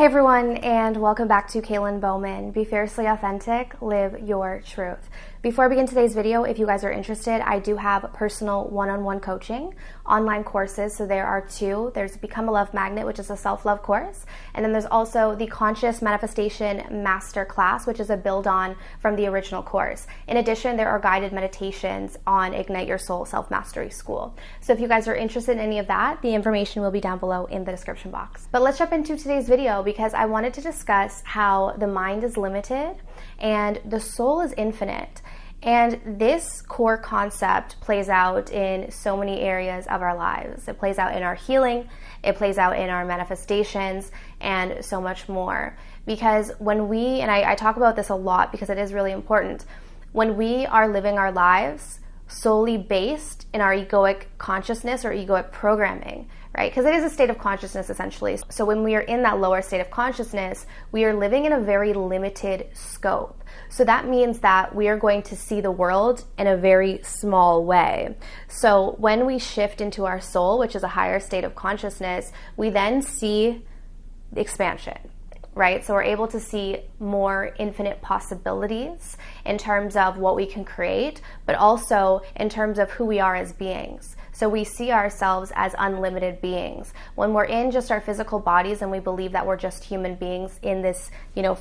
Hey everyone, and welcome back to Kaylin Bowman. Be fiercely authentic, live your truth. Before I begin today's video, if you guys are interested, I do have personal one-on-one coaching, online courses. So there are two. There's Become a Love Magnet, which is a self-love course. And then there's also the Conscious Manifestation Masterclass, which is a build on from the original course. In addition, there are guided meditations on Ignite Your Soul Self-Mastery School. So if you guys are interested in any of that, the information will be down below in the description box. But let's jump into today's video because I wanted to discuss how the mind is limited and the soul is infinite. And this core concept plays out in so many areas of our lives. It plays out in our healing, it plays out in our manifestations, and so much more. Because when we, and I talk about this a lot because it is really important, when we are living our lives solely based in our egoic consciousness or egoic programming, right? Because it is a state of consciousness essentially. So when we are in that lower state of consciousness, we are living in a very limited scope. So that means that we are going to see the world in a very small way. So when we shift into our soul, which is a higher state of consciousness, we then see the expansion, right? So we're able to see more infinite possibilities in terms of what we can create, but also in terms of who we are as beings. So we see ourselves as unlimited beings. When we're in just our physical bodies and we believe that we're just human beings in this,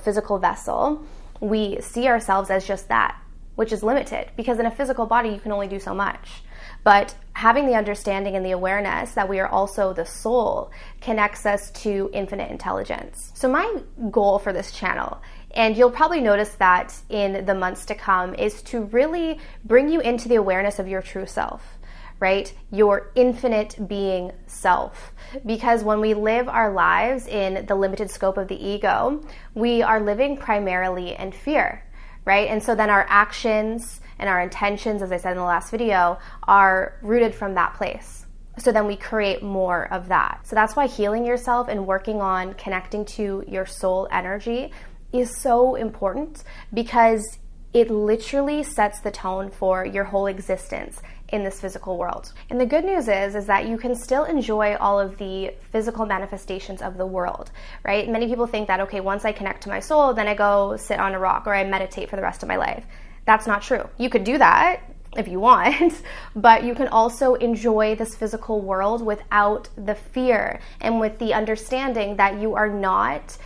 physical vessel, we see ourselves as just that, which is limited, because in a physical body you can only do so much. But having the understanding and the awareness that we are also the soul connects us to infinite intelligence. So my goal for this channel, and you'll probably notice that in the months to come, is to really bring you into the awareness of your true self, right? Your infinite being self. Because when we live our lives in the limited scope of the ego, we are living primarily in fear, right? And so then our actions and our intentions, as I said in the last video, are rooted from that place. So then we create more of that. So that's why healing yourself and working on connecting to your soul energy is so important, because it literally sets the tone for your whole existence in this physical world. And the good news is that you can still enjoy all of the physical manifestations of the world, right? Many people think that, okay, once I connect to my soul, then I go sit on a rock or I meditate for the rest of my life. That's not true. You could do that if you want, but you can also enjoy this physical world without the fear and with the understanding that you are not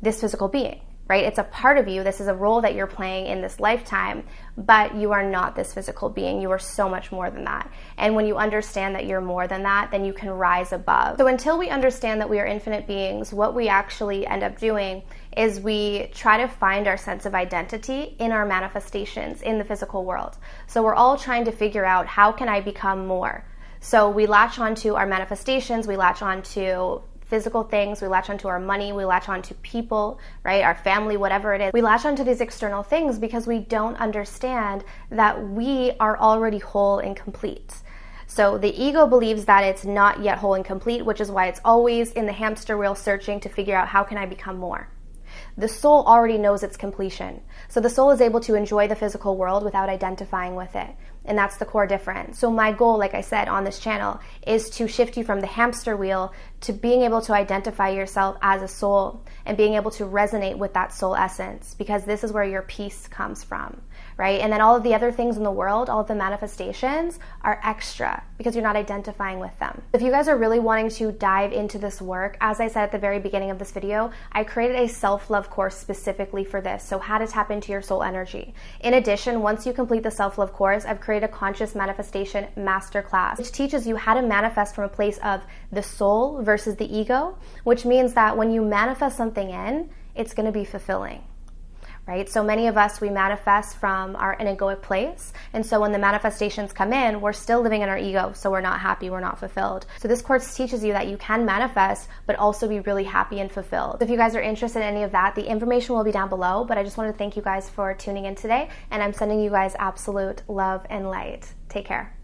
this physical being. Right? It's a part of you. This is a role that you're playing in this lifetime, but you are not this physical being. You are so much more than that. And when you understand that you're more than that, then you can rise above. So until we understand that we are infinite beings, what we actually end up doing is we try to find our sense of identity in our manifestations in the physical world. So we're all trying to figure out, how can I become more? So we latch onto our manifestations, we latch onto physical things, we latch onto our money, we latch onto people, right? Our family, whatever it is. We latch onto these external things because we don't understand that we are already whole and complete. So the ego believes that it's not yet whole and complete, which is why it's always in the hamster wheel searching to figure out, how can I become more? The soul already knows its completion. So the soul is able to enjoy the physical world without identifying with it. And that's the core difference. So my goal, like I said on this channel, is to shift you from the hamster wheel to being able to identify yourself as a soul and being able to resonate with that soul essence, because this is where your peace comes from, right? And then all of the other things in the world, all of the manifestations, are extra because you're not identifying with them. If you guys are really wanting to dive into this work, as I said at the very beginning of this video, I created a self-love course specifically for this, so how to tap into your soul energy. In addition, once you complete the self-love course, I've created a Conscious Manifestation Masterclass, which teaches you how to manifest from a place of the soul versus the ego, which means that when you manifest something in, it's going to be fulfilling. Right? So many of us, we manifest from an egoic place. And so when the manifestations come in, we're still living in our ego. So we're not happy, we're not fulfilled. So this course teaches you that you can manifest, but also be really happy and fulfilled. If you guys are interested in any of that, the information will be down below. But I just want to thank you guys for tuning in today. And I'm sending you guys absolute love and light. Take care.